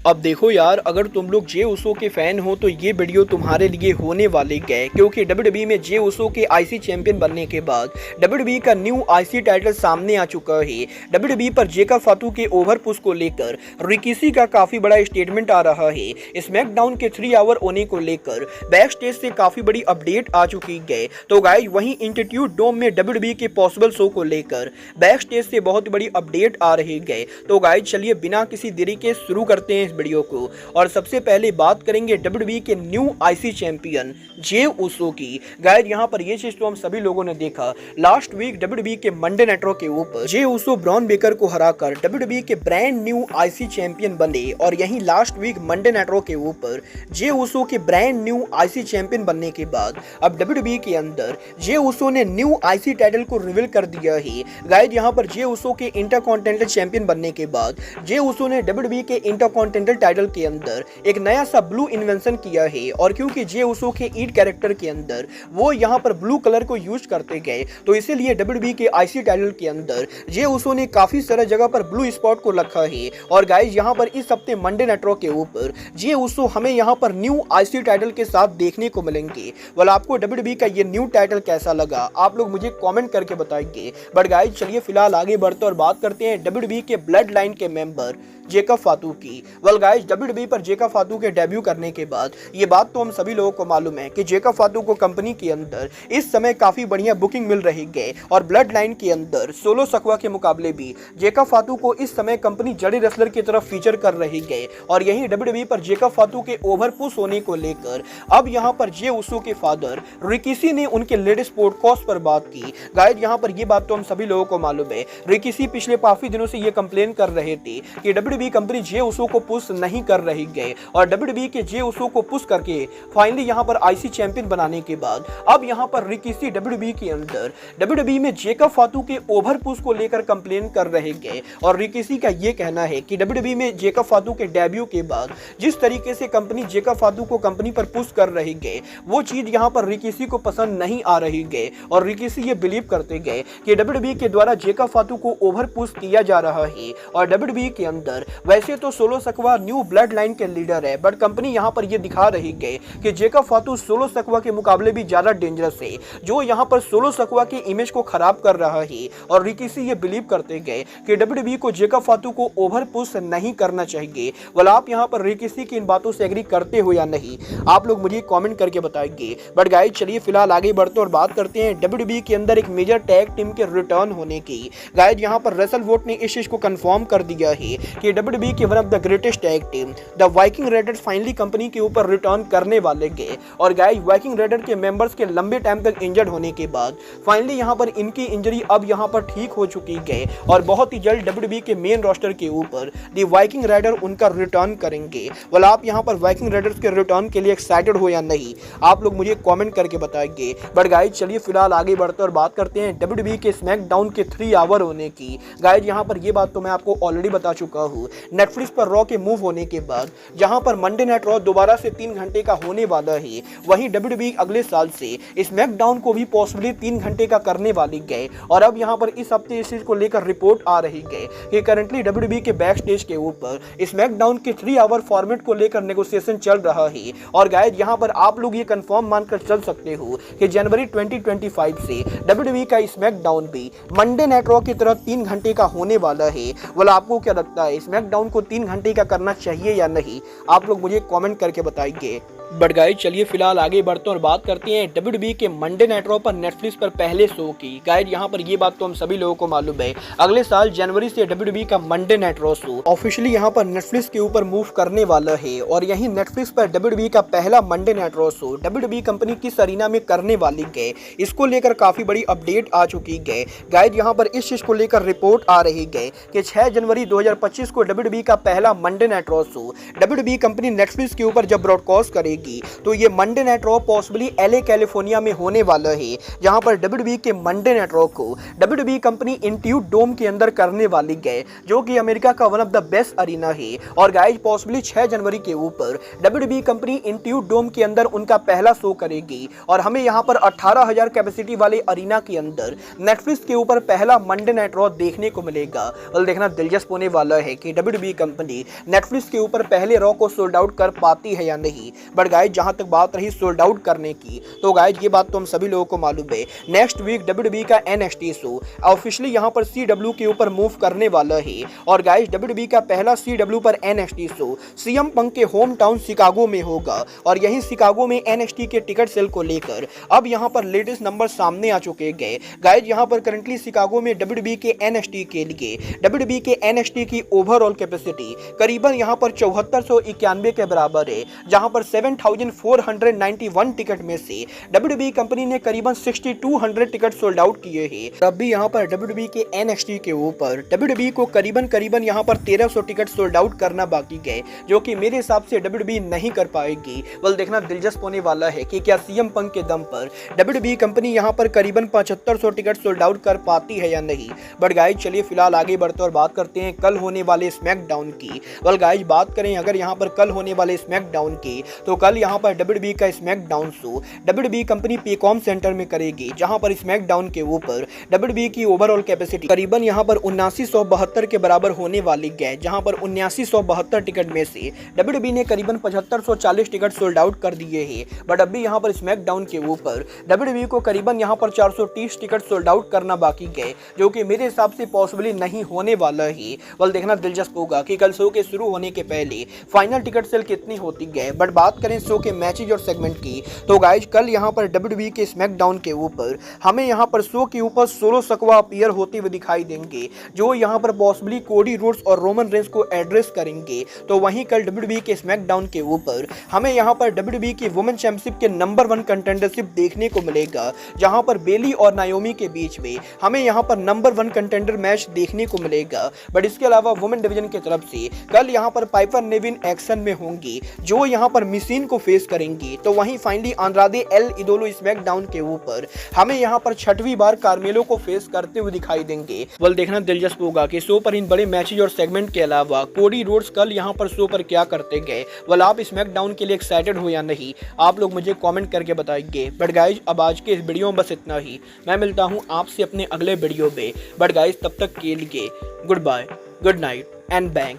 अब देखो यार, अगर तुम लोग जे उसो के फैन हो तो ये वीडियो तुम्हारे लिए होने वाले गए, क्योंकि डब्ल्यूडब्ल्यूई में जे उसो के आईसी चैंपियन बनने के बाद डब्ल्यूडब्ल्यूई का न्यू आईसी टाइटल सामने आ चुका है। डब्ल्यूडब्ल्यूई पर जेका फातू के ओवर पुश को लेकर रिकिसी का काफी बड़ा स्टेटमेंट आ रहा है। स्मैकडाउन के 3 आवर होने को लेकर बैक स्टेज से काफी बड़ी अपडेट आ चुकी है। तो गाइस, वहीं इंस्टीट्यूट डोम में डब्ल्यूडब्ल्यूई के पॉसिबल शो को लेकर बैक स्टेज से बहुत बड़ी अपडेट आ रही है। तो गाइस, चलिए बिना किसी देरी के शुरू करते हैं वीडियो को। और सबसे पहले बात करेंगे डब्ल्यूडब्ल्यूई के न्यू आईसी चैंपियन जे उसो की। गाइस, यहां पर ये चीज तो हम सभी लोगों ने देखा, लास्ट वीक डब्ल्यूडब्ल्यूई के मंडे नाइट रॉ के ऊपर जे उसो ब्रॉन बेकर को हराकर डब्ल्यूडब्ल्यूई के ब्रांड न्यू आईसी चैंपियन बने। और यहीं last week Monday night Raw के ऊपर जे उसो के ब्रांड न्यू आईसी चैंपियन बनने के बाद अब डब्ल्यूडब्ल्यूई के अंदर जे उसो ने न्यू आईसी टाइटल को रिवील कर दिया है। गाइस, यहां पर जे उसो के इंटरकॉन्टिनेंटल चैंपियन बनने के बाद जे उसो ने डब्ल्यूडब्ल्यूई के इंटरकॉन्टिनेंटल टाइटल के अंदर एक नया सा ब्लू इन्वेंशन किया है। और क्योंकि जे उसो के ईट कैरेक्टर के अंदर वो यहां पर ब्लू कलर को यूज करते गए, तो इसीलिए डब्ल्यूडब्ल्यूई के आईसी टाइटल के अंदर जे उसो ने काफी सारे जगह पर ब्लू स्पॉट को रखा है। और गाइस, यहां पर इस हफ्ते मंडे नाइट रॉ के ऊपर जे उसो हमें यहां पर न्यू आईसी टाइटल के साथ देखने को मिलेंगे। वाल आपको डब्ल्यूडब्ल्यूई का ये न्यू टाइटल कैसा लगा, आप लोग मुझे कमेंट करके बताइए। बट गाइस, चलिए फिलहाल आगे बढ़ते और बात करते हैं डब्ल्यूडब्ल्यूई के ब्लड लाइन के मेंबर जेकब फातू की। वेल गाइस, डब्ल्यूडब्ल्यूई पर जेकब फातू के डेब्यू करने के बाद ये बात तो हम सभी लोगों को मालूम है कि जेकब फातू को कंपनी के अंदर इस समय काफी बढ़िया बुकिंग मिल रही है। और ब्लड लाइन के अंदर सोलो सकवा के मुकाबले भी जेकब फातू को इस समय कंपनी जड़ी रेसलर की तरफ फीचर कर रही है। और यही डब्ल्यूडब्ल्यूई पर जेकब फातू के ओवर पुश होने को लेकर अब यहाँ पर जे उसो के फादर रिकिसी ने उनके लेटेस्ट पॉडकास्ट पर बात की। गाइस, यहाँ पर ये बात तो हम सभी लोगों को मालूम है, रिकिसी पिछले काफी दिनों से ये कंप्लेन कर रहे थे कि डब्ल्यूडब्ल्यूई कंपनी जे उसो को पुश नहीं कर रही है। और डब्ल्यूडब्ल्यूई के जे उसो को पुश करके फाइनली यहां पर आईसी चैंपियन बनाने के बाद अब यहां पर रिकिसी डब्ल्यूडब्ल्यूई के अंदर डब्ल्यूडब्ल्यूई में जेकब फातू के ओवर पुश को लेकर कंप्लेन कर रहे हैं। और रिकिसी का यह कहना है कि डब्ल्यूडब्ल्यूई में जेकब फातू के डेब्यू के बाद जिस तरीके से कंपनी जेकब फातू को कंपनी पर पुश कर रही है, वो चीज यहां पर रिकिसी को पसंद नहीं आ रही है। और रिकिसी ये बिलीव करते गए कि डब्ल्यूडब्ल्यूई के द्वारा जेकब फातू को ओवर पुश किया जा रहा है। और डब्ल्यूडब्ल्यूई के अंदर वैसे तो सोलो सकवा न्यू ब्लड लाइन के लीडर है, बट कंपनी यहां पर यह दिखा रही है कि जेकब फातू सोलो सकवा के मुकाबले भी ज्यादा डेंजरस है, जो यहां पर सोलो सकवा की इमेज को खराब कर रहा है। और रिकिसी ये बिलीव करते गए कि डब्ल्यूडब्ल्यूई को जेकब फातू को ओवर पुश नहीं करना चाहिए। वेल, आप यहां पर रिकिसी की इन बातों से एग्री करते हो या नहीं, आप लोग मुझे कमेंट करके बताएंगे। बट गाइस, चलिए फिलहाल आगे बढ़ते और बात करते हैं डब्ल्यूडब्ल्यूई के अंदर एक मेजर टैग टीम के रिटर्न होने की। गाइस, यहां पर रेसल वोट ने इस चीज को कंफर्म कर दिया है कि डब्ल्यूडब्ल्यूई के one of the greatest tag team the Viking readers finally company के ऊपर रिटर्न करने वाले गए। और गाइस, वाइकिंग रेडर के मेंबर्स के लंबे टाइम तक इंजर्ड होने के बाद फाइनली यहां पर इनकी इंजरी अब यहां पर ठीक हो चुकी है। और बहुत ही जल्द डब्ल्यूडब्ल्यूई के मेन रोस्टर के ऊपर द वाइकिंग रेडर उनका रिटर्न करेंगे। वेल, आप यहां पर वाइकिंग रेडर्स के रिटर्न के लिए एक्साइटेड हो या नहीं, आप लोग मुझे कमेंट करके बताएंगे। बट गाइस, चलिए फिलहाल आगे बढ़ते और बात करते हैं डब्ल्यूडब्ल्यूई के स्मैकडाउन के 3 आवर होने की। गाइस, यहां पर ये बात तो मैं आपको ऑलरेडी बता चुका हूं, नेटफ्लिक्स पर रॉ के मूव होने के बाद जहां पर मंडे नाइट रॉ दोबारा से 3 घंटे का होने वाला है, वहीं डब्ल्यूडब्ल्यूई अगले साल से स्मैकडाउन को भी पॉसिबली 3 घंटे का करने वाली है। और अब यहां पर इस हफ्ते इस चीज को लेकर रिपोर्ट आ रही है कि करंटली डब्ल्यूडब्ल्यूई के बैक स्टेज के ऊपर स्मैकडाउन के 3 आवर फॉर्मेट को लेकर नेगोशिएशन चल रहा है। और गाइस, यहां पर आप लोग ये कंफर्म मानकर चल सकते हो कि जनवरी 2025 से डब्ल्यूडब्ल्यूई का स्मैकडाउन भी मंडे नाइट रॉ की तरह 3 घंटे का होने वाला है। वाल, आपको क्या लगता है, स्मैकडाउन को 3 घंटे का करना चाहिए या नहीं, आप लोग मुझे कमेंट करके बताइए। बट गाइस, चलिए फिलहाल आगे बढ़ते और बात करते हैं डब्ल्यूडब्ल्यूई के मंडे नाइट रॉ पर नेटफ्लिक्स पर पहले शो की। गाइस, यहाँ पर ये बात तो हम सभी लोगों को मालूम है, अगले साल जनवरी से डब्ल्यूडब्ल्यूई का Monday night Raw show officially यहाँ पर नेटफ्लिक्स के ऊपर मूव करने वाला है। और यही नेटफ्लिक्स पर डब्ल्यूडब्ल्यूई का पहला Monday night Raw show WWE company किस अरीना में करने वाली है, इसको लेकर काफी बड़ी अपडेट आ चुकी है। गाइस, यहाँ पर इस चीज को लेकर रिपोर्ट आ रही है कि 6 जनवरी 2025 को डब्ल्यूडब्ल्यूई का पहला Monday night Raw show WWE company Netflix के ऊपर जब ब्रॉडकास्ट करेगी, करेगी तो ये Monday night Raw possibly LA California में होने वाला है, जहां पर WWE के मंडे नाइट रॉ को WWE कंपनी इंट्यूट डोम के अंदर करने वाली है, जो कि अमेरिका का one of the best arena है। और गाइज पॉसिबली 6 जनवरी के ऊपर WWE कंपनी इंट्यूट डोम के अंदर उनका पहला शो करेगी और हमें यहां पर 18,000 कैपेसिटी वाले अरीना के अंदर नेटफ्लिक्स के ऊपर पहला मंडे नाइट रॉ देखने को मिलेगा। और देखना दिलचस्प होने वाला है कि WWE कंपनी नेटफ्लिक्स के ऊपर पहले रॉ को सोल्ड आउट कर पाती है या नहीं। बट गाइज जहां तक बात रही सोल्ड आउट करने की, तो गाइज ये बात तो हम सभी लोगों को मालूम है, नेक्स्ट वीक WWE का NXT शो ऑफिशियली यहां पर CW के ऊपर मूव करने वाला है। और गाइज WWE का पहला CW पर NXT शो CM पंक के होम टाउन शिकागो में होगा और यहीं शिकागो में NXT के टिकट सेल को लेकर अब यहां पर लेटेस्ट नंबर सामने आ चुके गए। गाइज यहां पर करंटली शिकागो में WWE के NXT के लिए WWE के NXT की ओवरऑल कैपेसिटी करीबन यहां पर 7491 के बराबर है, जहां पर 7491 टिकट में से WWE कंपनी ने करीबन 6200 टिकट सोल्ड आउट किए हैं। तब भी यहां पर WWE के NXT के ऊपर WWE को करीबन यहां पर 1300 टिकट सोल्ड आउट करना बाकी है, जो कि मेरे हिसाब से WWE नहीं कर पाएगी। बल देखना दिलचस्प होने वाला है कि क्या CM पंक के दम पर WWE कंपनी यहां पर करीबन 7500 टिकट सोल्ड आउट कर पाती है या नहीं। बट गाइज चलिए फिलहाल आगे बढ़ते और बात करते हैं कल होने वाले स्मैकडाउन की। बल गाइज बात करें अगर यहां पर कल होने वाले स्मैकडाउन की, तो कल यहां पर WWE का SmackDown show WWE company Paycom center में करेगी, जहां पर स्मैकडाउन के ऊपर WWE की ओवरऑल कैपेसिटी करीबन यहां पर 7972 के बराबर होने वाली है, जहां पर 7972 टिकट में से WWE ने करीबन 7540 टिकट सोल्ड आउट कर दिए हैं। बट अभी यहां पर स्मैकडाउन के ऊपर WWE को करीबन यहां पर 430 टिकट सोल्ड आउट करना बाकी है, जो कि मेरे हिसाब से पॉसिबली नहीं होने वाला है। बल देखना दिलचस्प होगा कि कल शो के शुरू होने के पहले फाइनल टिकट सेल कितनी होती है। बट बात करें शो के मैचेज और सेगमेंट की, तो गाइज कल यहां पर WWE के स्मैकडाउन के ऊपर हमें यहां पर शो के ऊपर सोलो सकवा अपीयर होते हुए दिखाई देंगे, जो यहां पर पॉसिबली कोडी रोड्स और रोमन रेंस को एड्रेस करेंगे। तो वहीं कल WWE के स्मैकडाउन के ऊपर हमें यहां पर WWE की वुमेन चैंपियनशिप के नंबर 1 कंटेंडरशिप देखने को मिलेगा, जहां पर बेली और नायोमी के बीच में हमें यहां पर नंबर 1 कंटेंडर मैच देखने को मिलेगा। बट इसके अलावा वुमेन डिवीजन की तरफ से कल यहां पर पाइपर नेविन एक्शन में होंगी, जो यहां पर मिशीन को फेस करेंगी। तो वहीं फाइनली आंद्रादे एल इदोलो स्मैकडाउन के ऊपर हमें यहां पर 6वीं बार कार्मेलो को फेस करते हुए दिखाई देंगे। वल देखना दिलचस्प होगा कि शो पर इन बड़े मैचेज और सेगमेंट के अलावा कोडी रोड्स कल यहां पर शो पर क्या करते गए। वल आप स्मैकडाउन के लिए एक्साइटेड हो या नहीं, आप लोग मुझे कमेंट करके बताइए। बट गाइज अब आज के इस वीडियो में बस इतना ही। मैं मिलता हूं आपसे अपने अगले वीडियो में। बट गाइज तब तक के लिए good bye, good night and bang.